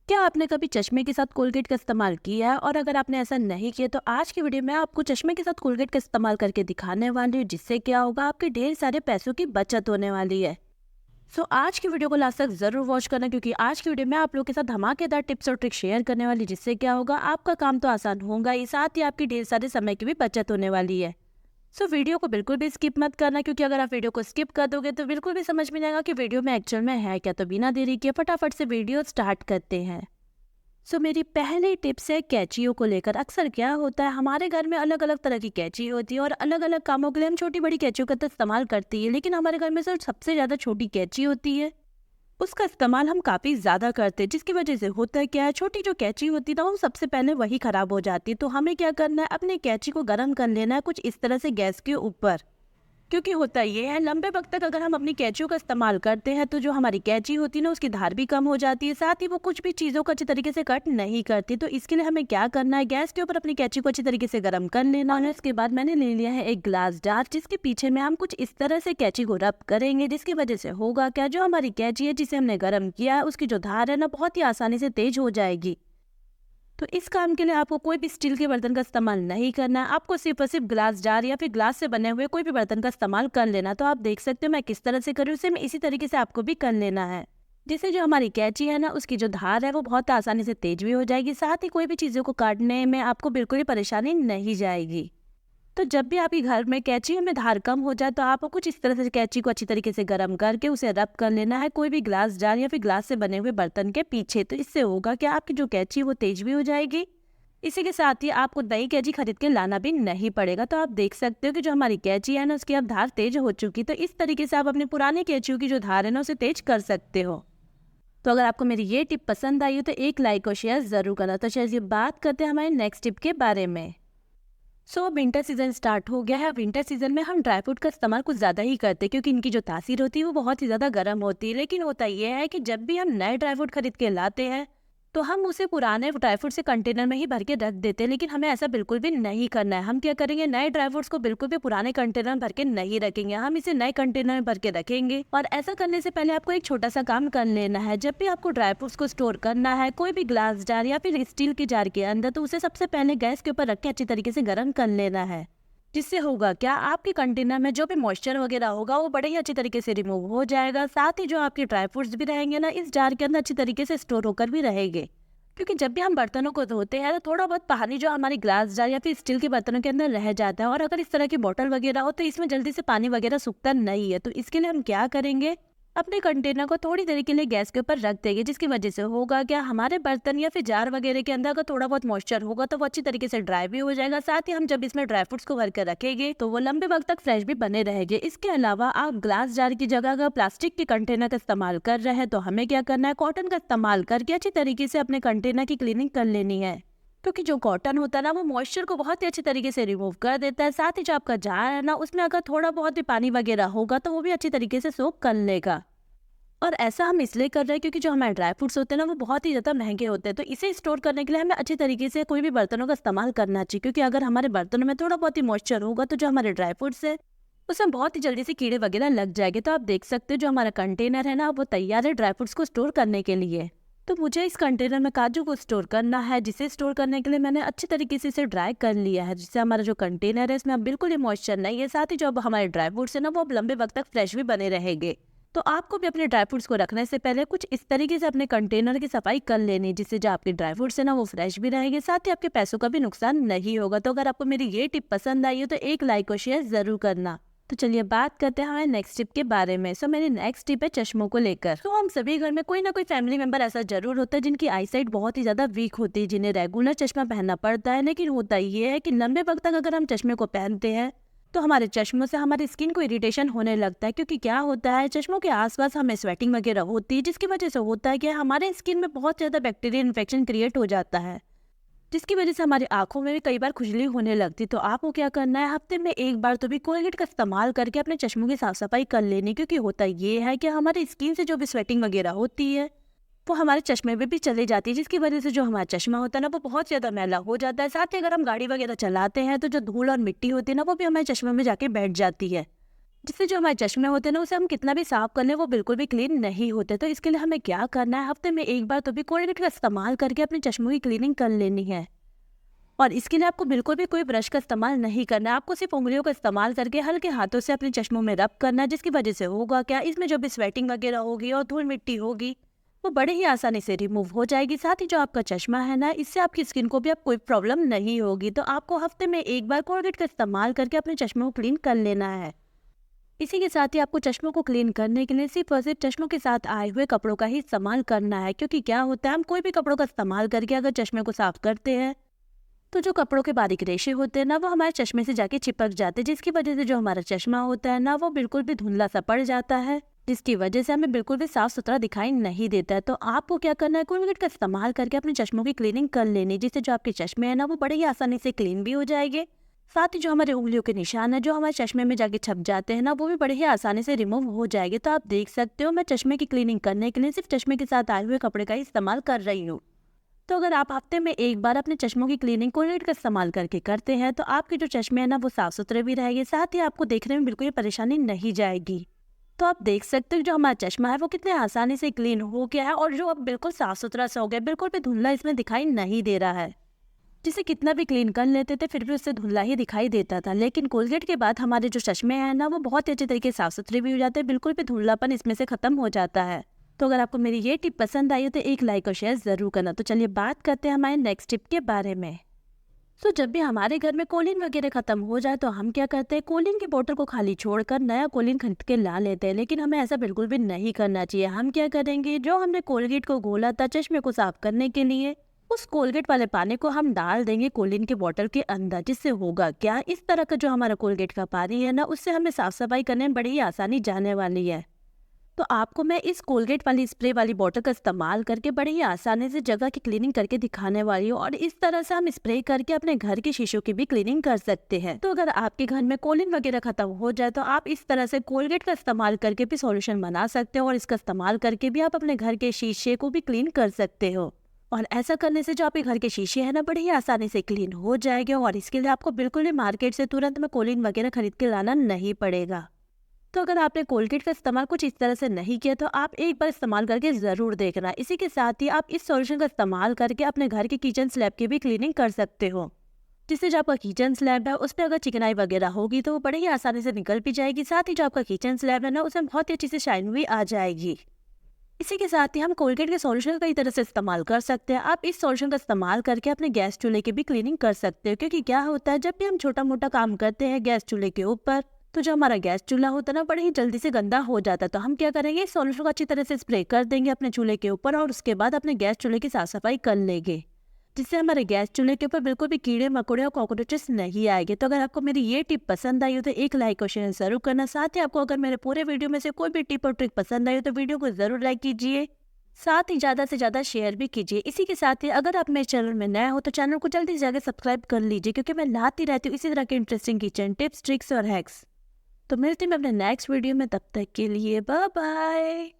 क्या आपने कभी चश्मे के साथ कोलगेट का इस्तेमाल किया है? और अगर आपने ऐसा नहीं किया तो आज की वीडियो में आपको चश्मे के साथ कोलगेट का इस्तेमाल करके दिखाने वाली हूँ, जिससे क्या होगा, आपके ढेर सारे पैसों की बचत होने वाली है। सो आज की वीडियो को लास्ट तक जरूर वॉच करना, क्योंकि आज की वीडियो में आप लोगों के साथ धमाकेदार टिप्स और ट्रिक्स शेयर करने वाली, जिससे क्या होगा, आपका काम तो आसान होगा ही, साथ ही आपकी ढेर सारे समय की भी बचत होने वाली है। सो वीडियो को बिल्कुल भी स्किप मत करना, क्योंकि अगर आप वीडियो को स्किप कर दोगे तो बिल्कुल भी समझ में नहीं आएगा कि वीडियो में एक्चुअल में है क्या। तो बिना देरी किए फटाफट से वीडियो स्टार्ट करते हैं। मेरी पहली टिप्स है कैंचियों को लेकर। अक्सर क्या होता है, हमारे घर में अलग अलग तरह की कैंची होती है और अलग अलग कामों के लिए हम छोटी बड़ी कैंचियों का तो इस्तेमाल करती है, लेकिन हमारे घर में जो सबसे ज़्यादा छोटी कैंची होती है उसका इस्तेमाल हम काफ़ी ज़्यादा करते हैं, जिसकी वजह से होता है क्या है, छोटी जो कैंची होती है ना, वो सबसे पहले वही ख़राब हो जाती है। तो हमें क्या करना है, अपनी कैंची को गर्म कर लेना है कुछ इस तरह से गैस के ऊपर। क्योंकि होता ये है, लंबे वक्त तक अगर हम अपनी कैंचियों का इस्तेमाल करते हैं तो जो हमारी कैंची होती है ना, उसकी धार भी कम हो जाती है, साथ ही वो कुछ भी चीज़ों को अच्छी तरीके से कट नहीं करती। तो इसके लिए हमें क्या करना है, गैस के ऊपर अपनी कैंची को अच्छी तरीके से गर्म कर लेना है। इसके बाद मैंने ले लिया है एक ग्लास जार, जिसके पीछे में हम कुछ इस तरह से कैंची को रब करेंगे, जिसकी वजह से होगा क्या, जो हमारी कैंची है जिसे हमने गर्म किया है, उसकी जो धार है ना, बहुत ही आसानी से तेज हो जाएगी। तो इस काम के लिए आपको कोई भी स्टील के बर्तन का इस्तेमाल नहीं करना है, आपको सिर्फ और सिर्फ ग्लास जार या फिर ग्लास से बने हुए कोई भी बर्तन का इस्तेमाल कर लेना। तो आप देख सकते हो मैं किस तरह से कर रही हूँ, सेम इसी तरीके से आपको भी कर लेना है, जिससे जो हमारी कैंची है ना, उसकी जो धार है वो बहुत आसानी से तेज भी हो जाएगी, साथ ही कोई भी चीज़ों को काटने में आपको बिल्कुल भी परेशानी नहीं जाएगी। तो जब भी आपके घर में कैंची में धार कम हो जाए तो आपको कुछ इस तरह से कैंची को अच्छी तरीके से गर्म करके उसे रब कर लेना है कोई भी ग्लास जार या फिर ग्लास से बने हुए बर्तन के पीछे। तो इससे होगा कि आपकी जो कैंची वो तेज भी हो जाएगी। इसी के साथ ही आपको नई कैंची खरीद के लाना भी नहीं पड़ेगा। तो आप देख सकते हो कि जो हमारी कैंची है ना, उसकी अब धार तेज हो चुकी। तो इस तरीके से आप अपनी पुरानी कैंचियों की जो धार है ना, उसे तेज कर सकते हो। तो अगर आपको मेरी ये टिप पसंद आई हो तो एक लाइक और शेयर जरूर करना। तो चलिए बात करते हैं हमारे नेक्स्ट टिप के बारे में। विंटर सीजन स्टार्ट हो गया है। विंटर सीजन में हम ड्राई फ्रूट का इस्तेमाल कुछ ज़्यादा ही करते हैं, क्योंकि इनकी जो तासीर होती है वो बहुत ही ज़्यादा गर्म होती है। लेकिन होता यह है कि जब भी हम नए ड्राई फ्रूट खरीद के लाते हैं तो हम उसे पुराने ड्राई फ्रूट से कंटेनर में ही भर के रख देते हैं, लेकिन हमें ऐसा बिल्कुल भी नहीं करना है। हम क्या करेंगे, नए ड्राई फ्रूट्स को बिल्कुल भी पुराने कंटेनर में भर के नहीं रखेंगे, हम इसे नए कंटेनर में भर के रखेंगे। और ऐसा करने से पहले आपको एक छोटा सा काम कर लेना है। जब भी आपको ड्राई फ्रूट्स को स्टोर करना है कोई भी ग्लास जार या फिर स्टील की जार के अंदर, तो उसे सबसे पहले गैस के ऊपर रख के अच्छी तरीके से गर्म कर लेना है। जिससे होगा क्या, आपके कंटेनर में जो भी मॉइस्चर वगैरह होगा वो बड़े ही अच्छी तरीके से रिमूव हो जाएगा। साथ ही जो आपके ड्राई फ्रूट्स भी रहेंगे ना, इस जार के अंदर अच्छी तरीके से स्टोर होकर भी रहेंगे। क्योंकि जब भी हम बर्तनों को धोते हैं तो थोड़ा बहुत पानी जो हमारी ग्लास जार या फिर स्टील के बर्तनों के अंदर रह जाता है, और अगर इस तरह की बोतल वगैरह हो तो इसमें जल्दी से पानी वगैरह सूखता नहीं है। तो इसके लिए हम क्या करेंगे, अपने कंटेनर को थोड़ी देर के लिए गैस के ऊपर रख देंगे, जिसकी वजह से होगा क्या, हमारे बर्तन या फिर जार वगैरह के अंदर अगर थोड़ा बहुत मॉइस्चर होगा तो वो अच्छी तरीके से ड्राई भी हो जाएगा। साथ ही हम जब इसमें ड्राई फ्रूट्स को भर कर रखेंगे तो वो लंबे वक्त तक फ्रेश भी बने रहेंगे। इसके अलावा आप ग्लास जार की जगह अगर प्लास्टिक के कंटेनर का इस्तेमाल कर रहे हैं तो हमें क्या करना है, कॉटन का इस्तेमाल करके अच्छी तरीके से अपने कंटेनर की क्लीनिंग कर लेनी है। क्योंकि जो कॉटन होता है ना, वो मॉइस्चर को बहुत ही अच्छी तरीके से रिमूव कर देता है। साथ ही जो आपका जार है ना, उसमें अगर थोड़ा बहुत भी पानी वगैरह होगा तो वो भी अच्छी तरीके से सोख कर लेगा। और ऐसा हम इसलिए कर रहे हैं क्योंकि जो हमारे ड्राई फ्रूट्स होते हैं ना, वो बहुत ही ज़्यादा महंगे होते हैं। तो इसे स्टोर करने के लिए हमें अच्छी तरीके से कोई भी बर्तनों का इस्तेमाल करना चाहिए, क्योंकि अगर हमारे बर्तनों में थोड़ा बहुत ही मॉइस्चर होगा तो जो हमारे ड्राई फ्रूट्स है उसमें बहुत ही जल्दी से कीड़े वगैरह लग जाएंगे। तो आप देख सकते हो जो हमारा कंटेनर है ना, वो तैयार है ड्राई फ्रूट्स को स्टोर करने के लिए। तो मुझे इस कंटेनर में काजू को स्टोर करना है, जिसे स्टोर करने के लिए मैंने अच्छी तरीके से इसे ड्राई कर लिया है, जिससे हमारा जो कंटेनर है इसमें अब बिल्कुल ही मॉइस्चर नहीं है। साथ ही जो अब हमारे ड्राई फ्रूट्स है ना, वो अब लंबे वक्त तक फ्रेश भी बने रहेंगे। तो आपको भी अपने ड्राई फ्रूट्स को रखने से पहले कुछ इस तरीके से अपने कंटेनर की सफाई कर लेनी, जिससे जो आपके ड्राई फ्रूट्स है ना, वो फ्रेश भी रहेंगे, साथ ही आपके पैसों का भी नुकसान नहीं होगा। तो अगर आपको मेरी ये टिप पसंद आई हो तो एक लाइक और शेयर जरूर करना। तो चलिए बात करते हैं हमारे नेक्स्ट टिप के बारे में। मेरी नेक्स्ट टिप है चश्मों को लेकर। तो हम सभी घर में कोई ना कोई फैमिली मेंबर ऐसा जरूर होता है जिनकी आई साइट बहुत ही ज्यादा वीक होती है, जिन्हें रेगुलर चश्मा पहनना पड़ता है। लेकिन होता ये है कि लंबे वक्त तक अगर हम चश्मे को पहनते हैं तो हमारे चश्मों से हमारी स्किन को इरिटेशन होने लगता है। क्योंकि क्या होता है, चश्मों के आसपास हमें स्वेटिंग वगैरह होती है, जिसकी वजह से होता है कि हमारे स्किन में बहुत ज़्यादा बैक्टीरियल इन्फेक्शन क्रिएट हो जाता है, जिसकी वजह से हमारी आंखों में भी कई बार खुजली होने लगती। तो आपको क्या करना है, हफ्ते में एक बार तो भी कोलगेट का इस्तेमाल करके अपने चश्मों की साफ सफाई कर लेनी। क्योंकि होता ये है कि हमारी स्किन से जो भी स्वेटिंग वगैरह होती है वो हमारे चश्मे में भी चली जाती है, जिसकी वजह से जो हमारा चश्मा होता है ना, वो बहुत ज़्यादा मैला हो जाता है। साथ ही अगर हम गाड़ी वगैरह चलाते हैं तो जो धूल और मिट्टी होती है ना, वो भी हमारे चश्मे में जाके बैठ जाती है। जिससे जो हमारे चश्मे होते हैं ना, उसे हम कितना भी साफ कर लें वो बिल्कुल भी क्लीन नहीं होते। तो इसके लिए हमें क्या करना है, हफ्ते में एक बार तो भी कोलगेट का इस्तेमाल करके अपने चश्मों की क्लीनिंग कर लेनी है। और इसके लिए आपको बिल्कुल भी कोई ब्रश का इस्तेमाल नहीं करना है। आपको सिर्फ उंगलियों का इस्तेमाल करके हल्के हाथों से अपने चश्मों में रब करना है, जिसकी वजह से होगा क्या, इसमें जो भी स्वेटिंग वगैरह होगी और धूल मिट्टी होगी वो बड़े ही आसानी से रिमूव हो जाएगी। साथ ही जो आपका चश्मा है ना, इससे आपकी स्किन को भी अब कोई प्रॉब्लम नहीं होगी। तो आपको हफ्ते में एक बार कोलगेट का इस्तेमाल करके अपने चश्मों को क्लीन कर लेना है। इसी के साथ ही आपको चश्मों को क्लीन करने के लिए सिर्फ और सिर्फ चश्मों के साथ आए हुए कपड़ों का ही इस्तेमाल करना है। क्योंकि क्या होता है, हम कोई भी कपड़ों का इस्तेमाल करके अगर चश्मे को साफ करते हैं तो जो कपड़ों के बारीक रेशे होते हैं ना, वो हमारे चश्मे से जाके चिपक जाते हैं, जिसकी वजह से जो हमारा चश्मा होता है ना, वो बिल्कुल भी धुंधला सा पड़ जाता है, जिसकी वजह से हमें बिल्कुल भी साफ सुथरा दिखाई नहीं देता है। तो आपको क्या करना है, कोलगेट का इस्तेमाल करके अपने चश्मों की क्लीनिंग कर लेनी, जिससे जो आपके चश्मे हैं ना, वो बड़े ही आसानी से क्लीन भी हो जाएंगे। साथ ही जो हमारे उंगलियों के निशान है जो हमारे चश्मे में जाके छप जाते हैं ना, वो भी बड़े ही आसानी से रिमूव हो जाएंगे। तो आप देख सकते हो, मैं चश्मे की क्लीनिंग करने के लिए सिर्फ चश्मे के साथ आए हुए कपड़े का ही इस्तेमाल कर रही हूँ। तो अगर आप हफ्ते में एक बार अपने चश्मों की क्लीनिंग कोलगेट का इस्तेमाल करके करते हैं तो आपके जो चश्मे हैं ना, वो साफ सुथरे भी रहेंगे। साथ ही आपको देखने में बिल्कुल भी परेशानी नहीं जाएगी। तो आप देख सकते हो जो हमारा चश्मा है वो कितने आसानी से क्लीन हो गया है, और जो अब बिल्कुल साफ सुथरा सा हो गया, बिल्कुल भी धुंधला इसमें दिखाई नहीं दे रहा है। जिसे कितना भी क्लीन कर लेते थे फिर भी उससे धुंधला ही दिखाई देता था। लेकिन कोलगेट के बाद हमारे जो चश्मे हैं ना, वो बहुत ही अच्छे तरीके से साफ सुथरे भी हो जाते हैं, बिल्कुल भी धुंधलापन इसमें से खत्म हो जाता है। तो अगर आपको मेरी ये टिप पसंद आई हो तो एक लाइक और शेयर जरूर करना। तो चलिए बात करते हैं हमारे नेक्स्ट टिप के बारे में। तो जब भी हमारे घर में कोलिन वगैरह खत्म हो जाए तो हम क्या करते हैं, कोलिन की बोतल को खाली छोड़कर नया कोलिन खरीद के ला लेते हैं। लेकिन हमें ऐसा बिल्कुल भी नहीं करना चाहिए। हम क्या करेंगे, जो हमने कोलगेट को घोला था चश्मे को साफ करने के लिए, उस कोलगेट वाले पानी को हम डाल देंगे कोलिन की बोतल के अंदर। जिससे होगा क्या, इस तरह का जो हमारा कोलगेट का पानी है ना, उससे हमें साफ सफाई करने में बड़ी ही आसानी जाने वाली है। तो आपको मैं इस कोलगेट वाली स्प्रे वाली बॉटल का इस्तेमाल करके बड़ी ही आसानी से जगह की क्लीनिंग करके दिखाने वाली हूँ। और इस तरह से हम स्प्रे करके अपने घर के शीशों की भी क्लीनिंग कर सकते हैं। तो अगर आपके घर में कोलिन वगैरह खत्म हो जाए तो आप इस तरह से कोलगेट का इस्तेमाल करके भी सॉल्यूशन बना सकते हो, और इसका इस्तेमाल करके भी आप अपने घर के शीशे को भी क्लीन कर सकते हो। और ऐसा करने से जो आपके घर के शीशे हैं ना, बड़ी ही आसानी से क्लीन हो जाएंगे। और इसके लिए आपको बिल्कुल भी मार्केट से तुरंत में कोलिन वगैरह खरीद के लाना नहीं पड़ेगा। तो अगर आपने कोलगेट का इस्तेमाल कुछ इस तरह से नहीं किया तो आप एक बार इस्तेमाल करके ज़रूर देखना। इसी के साथ ही आप इस सॉल्यूशन का इस्तेमाल करके अपने घर के किचन स्लैब की भी क्लीनिंग कर सकते हो, जिससे जो आपका किचन स्लैब है उस पर अगर चिकनाई वगैरह होगी तो वो बड़े ही आसानी से निकल भी जाएगी। साथ ही जो आपका किचन स्लैब है ना, उसमें बहुत ही अच्छी से शाइन भी आ जाएगी। इसी के साथ ही हम कोलगेट के सॉल्यूशन का कई तरह से इस्तेमाल कर सकते हैं। आप इस सॉल्यूशन का इस्तेमाल करके अपने गैस चूल्हे की भी क्लीनिंग कर सकते हो। क्योंकि क्या होता है, जब भी हम छोटा मोटा काम करते हैं गैस चूल्हे के ऊपर, तो जो हमारा गैस चूल्हा होता है ना, बड़े ही जल्दी से गंदा हो जाता है। तो हम क्या करेंगे, इस सॉल्यूशन को अच्छी तरह से स्प्रे कर देंगे अपने चूल्हे के ऊपर, और उसके बाद अपने गैस चूल्हे की साफ सफाई कर लेंगे, जिससे हमारे गैस चूल्हे के ऊपर बिल्कुल भी कीड़े मकोड़े और कॉकरोचेस नहीं आएंगे। तो अगर आपको मेरी ये टिप पसंद आई हो तो एक लाइक और शेयर जरूर करना। साथ ही आपको अगर मेरे पूरे वीडियो में से कोई भी टिप और ट्रिक पसंद आई हो तो वीडियो को जरूर लाइक कीजिए, साथ ही ज़्यादा से ज़्यादा शेयर भी कीजिए। इसी के साथ ही अगर आप मेरे चैनल में नए हो तो चैनल को जल्दी से जाकर सब्सक्राइब कर लीजिए, क्योंकि मैं लाती रहती हूँ इसी तरह के इंटरेस्टिंग किचन टिप्स, ट्रिक्स और हैक्स। तो मिलते हैं मैं अपने नेक्स्ट वीडियो में, तब तक के लिए बाय बाय।